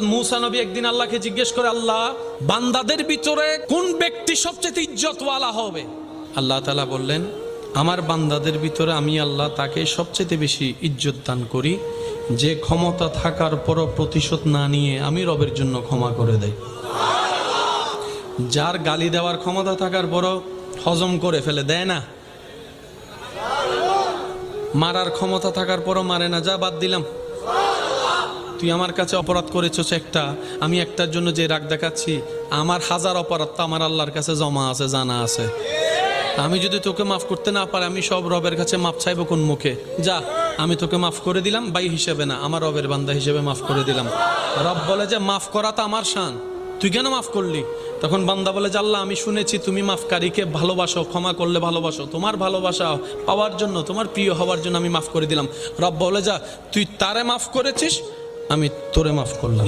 मूसा नबी एक दिन अल्लाह के जिज्ञेस करे अल्लाह बान्दादेर भितरे कोन व्यक्ति सबचेয়ে इज्जतवाला होबे अल्लाह ताआला बोललेन आमार बान्दादेर भितरे आमी अल्लाह ताके सबचेয়ে बेशी इज्जत दान करी जे क्षमता थाकार परो प्रतिशोध ना निये आमी रबेर जन्य क्षमा करे देय जार गाली देवार क्षमता थाकार परो हजम करे फेले देय ना मारार क्षमता थाकार परो मारे ना जा बाद दिलाम তুই আমার কাছে অপরাধ করেছস একটা আমি একটার জন্য যে রাগ দেখাচ্ছি আমার হাজার অপরাধ তো আমার আল্লাহর কাছে জমা আছে জানা আছে আমি যদি তোকে maaf করতে না পারি আমি সব রবের কাছে maaf চাইবো কোন মুখে যা আমি তোকে maaf করে দিলাম ভাই হিসেবে না আমার রবের বান্দা হিসেবে maaf করে দিলাম রব বলে যে maaf করা তো আমার শান তুই কেন maaf করলি তখন বান্দা বলে যে আল্লাহ আমি শুনেছি তুমি মাফকারীকে ভালোবাসো ক্ষমা করলে ভালোবাসো তোমার ভালোবাসা পাওয়ার জন্য তোমার প্রিয় হওয়ার জন্য আমি maaf করে দিলাম রব বলে যা তুই তারে maaf করেছিস আমি তোরে maaf করলাম।